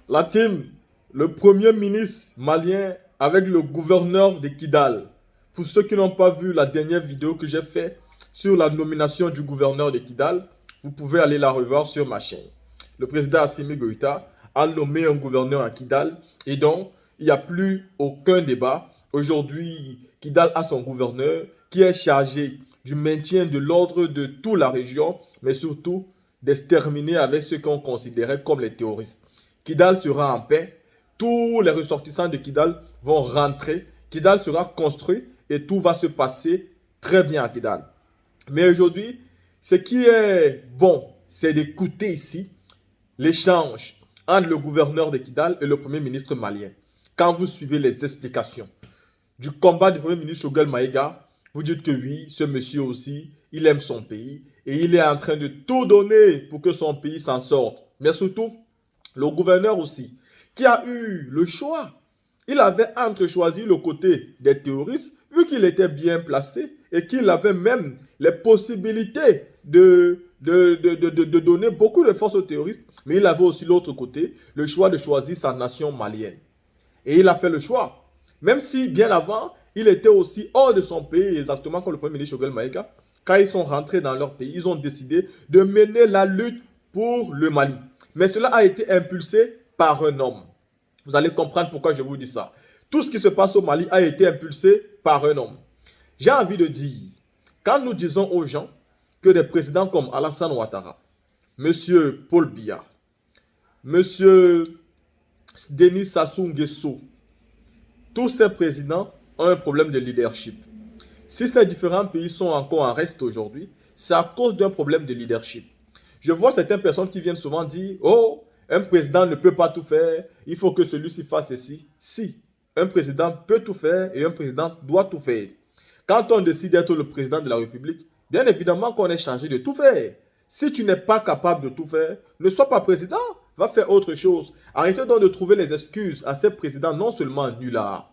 La team, le premier ministre malien avec le gouverneur de Kidal. Pour ceux qui n'ont pas vu la dernière vidéo que j'ai faite sur la nomination du gouverneur de Kidal, vous pouvez aller la revoir sur ma chaîne. Le président Assimi Goïta a nommé un gouverneur à Kidal et donc il n'y a plus aucun débat. Aujourd'hui, Kidal a son gouverneur qui est chargé du maintien de l'ordre de toute la région, mais surtout d'exterminer avec ceux qu'on considérait comme les terroristes. Kidal sera en paix, tous les ressortissants de Kidal vont rentrer, Kidal sera construit et tout va se passer très bien à Kidal. Mais aujourd'hui, ce qui est bon, c'est d'écouter ici l'échange entre le gouverneur de Kidal et le premier ministre malien. Quand vous suivez les explications du combat du premier ministre Choguel Maïga, vous dites que oui, ce monsieur aussi, il aime son pays et il est en train de tout donner pour que son pays s'en sorte. Mais surtout, le gouverneur aussi, qui a eu le choix. Il avait entre choisi le côté des terroristes, vu qu'il était bien placé et qu'il avait même les possibilités de donner beaucoup de force aux terroristes, mais il avait aussi l'autre côté, le choix de choisir sa nation malienne. Et il a fait le choix. Même si bien avant, il était aussi hors de son pays, exactement comme le premier ministre Choguel Maïga. Quand ils sont rentrés dans leur pays, ils ont décidé de mener la lutte pour le Mali. Mais cela a été impulsé par un homme. Vous allez comprendre pourquoi je vous dis ça. Tout ce qui se passe au Mali a été impulsé par un homme. J'ai envie de dire, quand nous disons aux gens que des présidents comme Alassane Ouattara, M. Paul Biya, M. Denis Sassou Nguesso, tous ces présidents ont un problème de leadership. Si ces différents pays sont encore en reste aujourd'hui, c'est à cause d'un problème de leadership. Je vois certaines personnes qui viennent souvent dire « Oh, un président ne peut pas tout faire, il faut que celui-ci fasse ceci. » Si, un président peut tout faire et un président doit tout faire. Quand on décide d'être le président de la République, bien évidemment qu'on est chargé de tout faire. Si tu n'es pas capable de tout faire, ne sois pas président, va faire autre chose. Arrêtez donc de trouver les excuses à ces présidents non seulement nullards,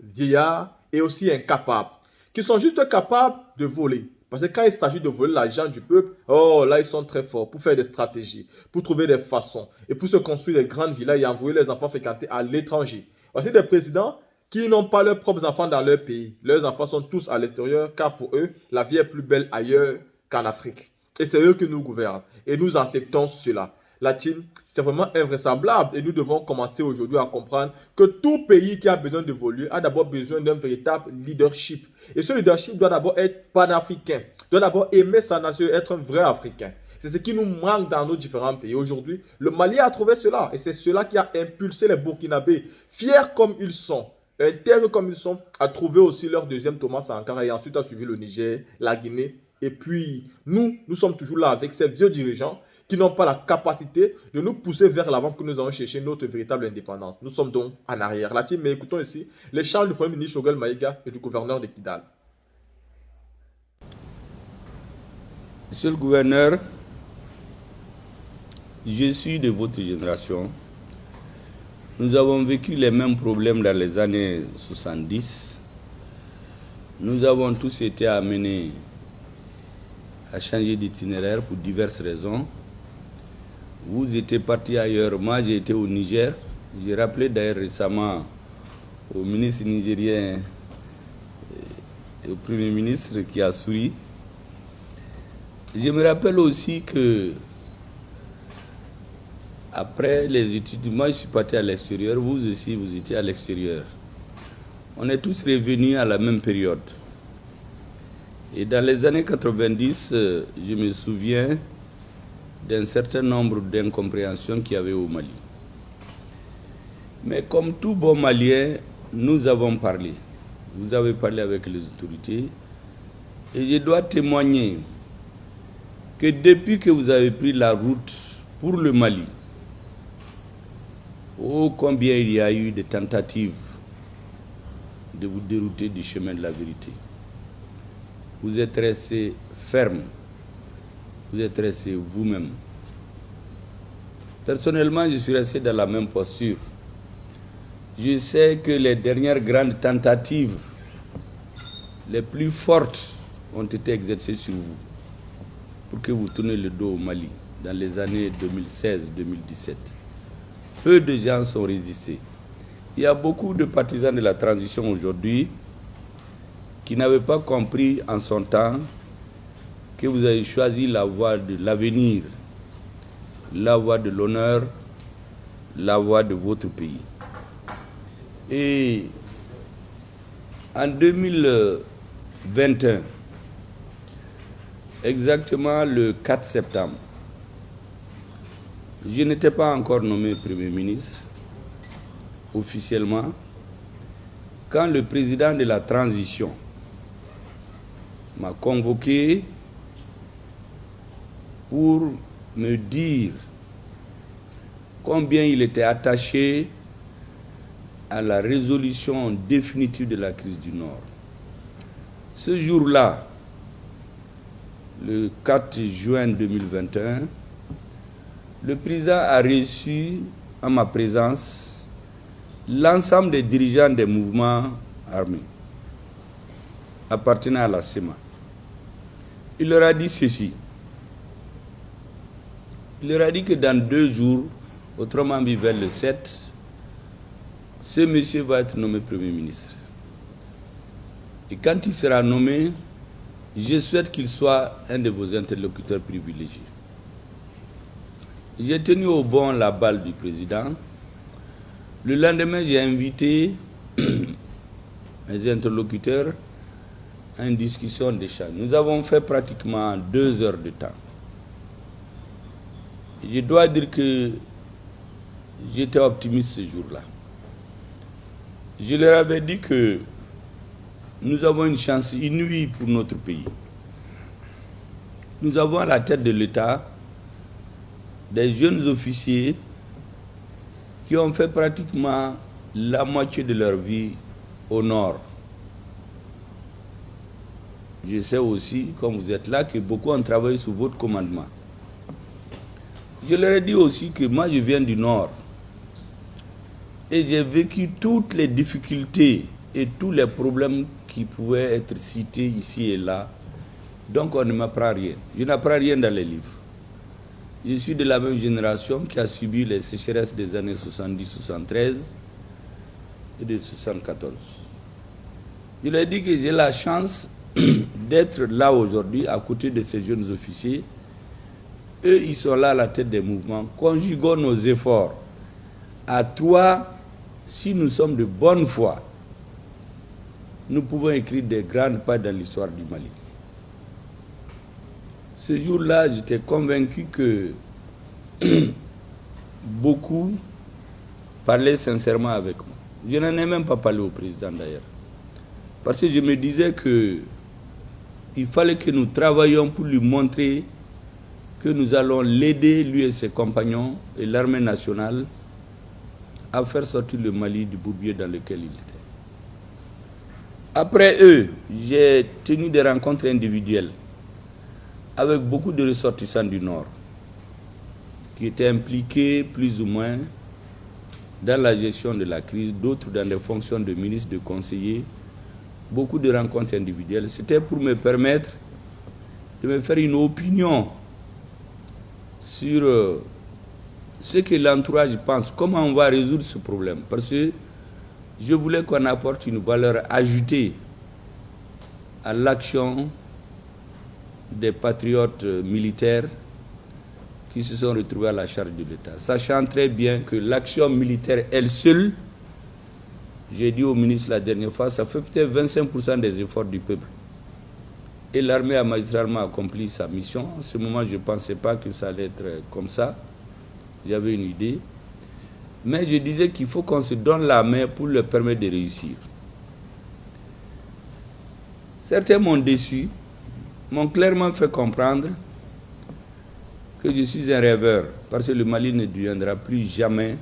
vieillards et aussi incapables, qui sont juste capables de voler. Parce que quand il s'agit de voler l'argent du peuple, oh là ils sont très forts pour faire des stratégies, pour trouver des façons et pour se construire des grandes villas et envoyer les enfants fréquenter à l'étranger. Voici des présidents qui n'ont pas leurs propres enfants dans leur pays. Leurs enfants sont tous à l'extérieur car pour eux, la vie est plus belle ailleurs qu'en Afrique. Et c'est eux qui nous gouvernent. Et nous acceptons cela. La team, c'est vraiment invraisemblable et nous devons commencer aujourd'hui à comprendre que tout pays qui a besoin d'évoluer a d'abord besoin d'un véritable leadership. Et ce leadership doit d'abord être panafricain, doit d'abord aimer sa nation et être un vrai Africain. C'est ce qui nous manque dans nos différents pays. Aujourd'hui, le Mali a trouvé cela et c'est cela qui a impulsé les Burkinabés, fiers comme ils sont, intègres comme ils sont, à trouver aussi leur deuxième Thomas Sankara et ensuite a suivi le Niger, la Guinée. Et puis, nous sommes toujours là avec ces vieux dirigeants qui n'ont pas la capacité de nous pousser vers l'avant pour que nous allons chercher notre véritable indépendance. Nous sommes donc en arrière. La team, mais écoutons ici les chants du premier ministre Choguel Maïga et du gouverneur de Kidal. Monsieur le gouverneur, je suis de votre génération. Nous avons vécu les mêmes problèmes dans les années 70. Nous avons tous été amenés à changer d'itinéraire pour diverses raisons. Vous étiez parti ailleurs, moi j'ai été au Niger. J'ai rappelé d'ailleurs récemment au ministre nigérien et au Premier ministre qui a souri. Je me rappelle aussi que après les études, moi je suis parti à l'extérieur, vous aussi vous étiez à l'extérieur. On est tous revenus à la même période. Et dans les années 90, je me souviens d'un certain nombre d'incompréhensions qu'il y avait au Mali. Mais comme tout bon Malien, nous avons parlé. Vous avez parlé avec les autorités. Et je dois témoigner que depuis que vous avez pris la route pour le Mali, oh combien il y a eu de tentatives de vous dérouter du chemin de la vérité. Vous êtes resté ferme, vous êtes resté vous-même. Personnellement, je suis resté dans la même posture. Je sais que les dernières grandes tentatives, les plus fortes, ont été exercées sur vous pour que vous tourniez le dos au Mali dans les années 2016-2017. peu de gens ont résisté. Il y a beaucoup de partisans de la transition aujourd'hui qui n'avaient pas compris en son temps que vous avez choisi la voie de l'avenir, la voie de l'honneur, la voie de votre pays. Et en 2021, exactement le 4 septembre, je n'étais pas encore nommé Premier ministre officiellement, quand le président de la transition m'a convoqué pour me dire combien il était attaché à la résolution définitive de la crise du Nord. Ce jour-là, le 4 juin 2021, le président a reçu en ma présence l'ensemble des dirigeants des mouvements armés appartenant à la CEMA. Il leur a dit ceci. Il leur a dit que dans 2 jours, autrement dit vers le 7, ce monsieur va être nommé Premier ministre. Et quand il sera nommé, je souhaite qu'il soit un de vos interlocuteurs privilégiés. J'ai tenu au bon la balle du président. Le lendemain, j'ai invité mes interlocuteurs à une discussion d'échange. Nous avons fait pratiquement 2 heures de temps. Je dois dire que j'étais optimiste ce jour-là. Je leur avais dit que nous avons une chance inouïe pour notre pays. Nous avons à la tête de l'État des jeunes officiers qui ont fait pratiquement la moitié de leur vie au nord. Je sais aussi, comme vous êtes là, que beaucoup ont travaillé sous votre commandement. Je leur ai dit aussi que moi je viens du nord et j'ai vécu toutes les difficultés et tous les problèmes qui pouvaient être cités ici et là. Donc on ne m'apprend rien. Je n'apprends rien dans les livres. Je suis de la même génération qui a subi les sécheresses des années 70-73 et de 74. Je leur ai dit que j'ai la chance d'être là aujourd'hui à côté de ces jeunes officiers. Eux, ils sont là à la tête des mouvements. Conjuguons nos efforts à 3. Si nous sommes de bonne foi, nous pouvons écrire des grandes pages dans l'histoire du Mali. Ce jour-là, j'étais convaincu que beaucoup parlaient sincèrement avec moi. Je n'en ai même pas parlé au président d'ailleurs. Parce que je me disais qu'il fallait que nous travaillions pour lui montrer que nous allons l'aider, lui et ses compagnons, et l'armée nationale, à faire sortir le Mali du bourbier dans lequel il était. Après eux, j'ai tenu des rencontres individuelles avec beaucoup de ressortissants du Nord qui étaient impliqués plus ou moins dans la gestion de la crise, d'autres dans des fonctions de ministre, de conseiller, beaucoup de rencontres individuelles. C'était pour me permettre de me faire une opinion sur ce que l'entourage pense, comment on va résoudre ce problème. Parce que je voulais qu'on apporte une valeur ajoutée à l'action des patriotes militaires qui se sont retrouvés à la charge de l'État. Sachant très bien que l'action militaire, elle seule, j'ai dit au ministre la dernière fois, ça fait peut-être 25% des efforts du peuple. Et l'armée a magistralement accompli sa mission. En ce moment, je ne pensais pas que ça allait être comme ça. J'avais une idée. Mais je disais qu'il faut qu'on se donne la main pour leur permettre de réussir. Certains m'ont déçu, m'ont clairement fait comprendre que je suis un rêveur, parce que le Mali ne deviendra plus jamais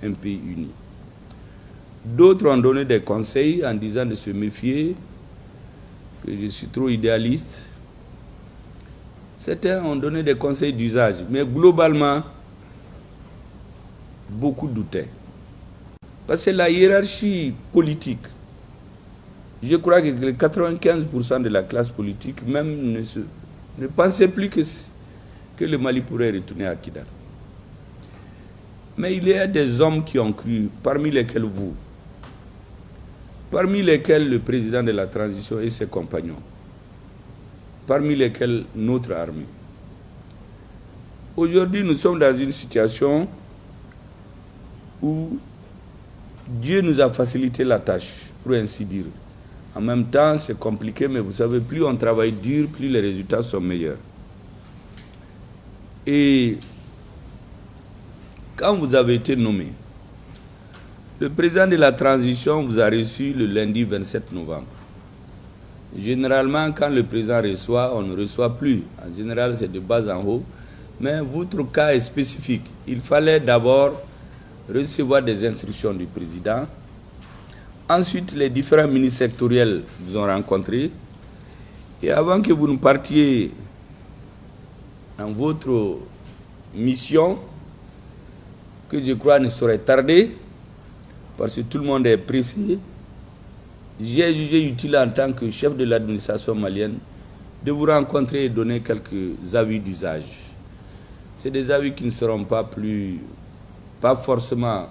un pays uni. D'autres ont donné des conseils en disant de se méfier, que je suis trop idéaliste. Certains ont donné des conseils d'usage, mais globalement, beaucoup doutaient. Parce que la hiérarchie politique, je crois que 95% de la classe politique même ne pensait plus que le Mali pourrait retourner à Kidal. Mais il y a des hommes qui ont cru, parmi lesquels vous, parmi lesquels le président de la transition et ses compagnons, parmi lesquels notre armée. Aujourd'hui, nous sommes dans une situation où Dieu nous a facilité la tâche, pour ainsi dire. En même temps, c'est compliqué, mais vous savez, plus on travaille dur, plus les résultats sont meilleurs. Et quand vous avez été nommé, le président de la transition vous a reçu le lundi 27 novembre. Généralement, quand le président reçoit, on ne reçoit plus. En général, c'est de bas en haut. Mais votre cas est spécifique. Il fallait d'abord recevoir des instructions du président. Ensuite, les différents ministres sectoriels vous ont rencontré. Et avant que vous ne partiez dans votre mission, que je crois ne saurait tarder, parce que tout le monde est pressé, j'ai jugé utile en tant que chef de l'administration malienne de vous rencontrer et donner quelques avis d'usage. C'est des avis qui ne seront pas forcément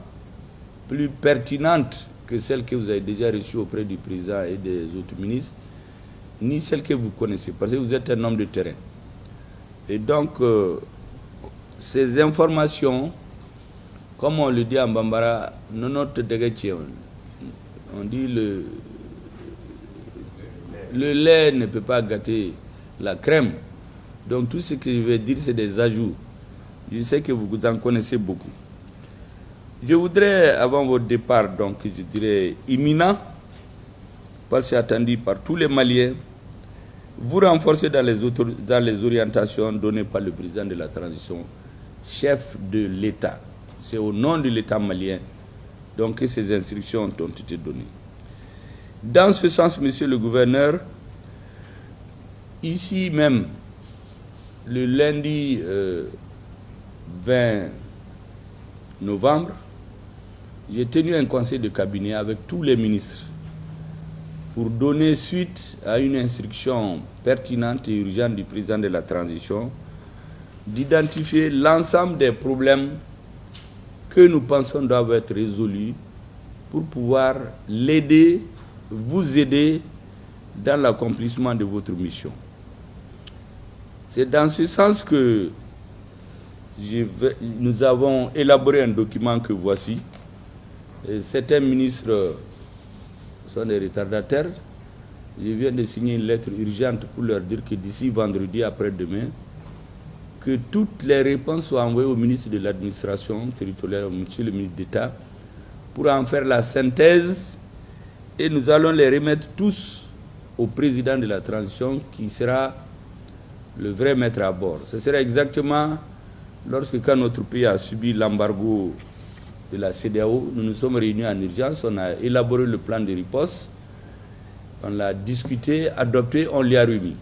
plus pertinentes que celles que vous avez déjà reçues auprès du président et des autres ministres, ni celles que vous connaissez, parce que vous êtes un homme de terrain. Et donc, ces informations, comme on le dit en Bambara, nonote degeche, on dit le lait ne peut pas gâter la crème. Donc tout ce que je vais dire, c'est des ajouts. Je sais que vous en connaissez beaucoup. Je voudrais, avant votre départ, donc je dirais imminent, parce que c'est attendu par tous les Maliens, vous renforcer dans les orientations données par le président de la transition, chef de l'État. C'est au nom de l'État malien donc, que ces instructions ont été données. Dans ce sens, monsieur le gouverneur, ici même, le lundi 20 novembre, j'ai tenu un conseil de cabinet avec tous les ministres pour donner suite à une instruction pertinente et urgente du président de la transition d'identifier l'ensemble des problèmes que nous pensons doivent être résolus pour pouvoir l'aider, vous aider dans l'accomplissement de votre mission. C'est dans ce sens que nous avons élaboré un document que voici. Et certains ministres sont des retardataires. Je viens de signer une lettre urgente pour leur dire que d'ici vendredi après-demain, que toutes les réponses soient envoyées au ministre de l'administration territoriale, au monsieur le ministre d'État, pour en faire la synthèse, et nous allons les remettre tous au président de la transition qui sera le vrai maître à bord. Ce sera exactement lorsque, quand notre pays a subi l'embargo de la CEDEAO, nous nous sommes réunis en urgence, on a élaboré le plan de riposte, on l'a discuté, adopté, on l'y a remis.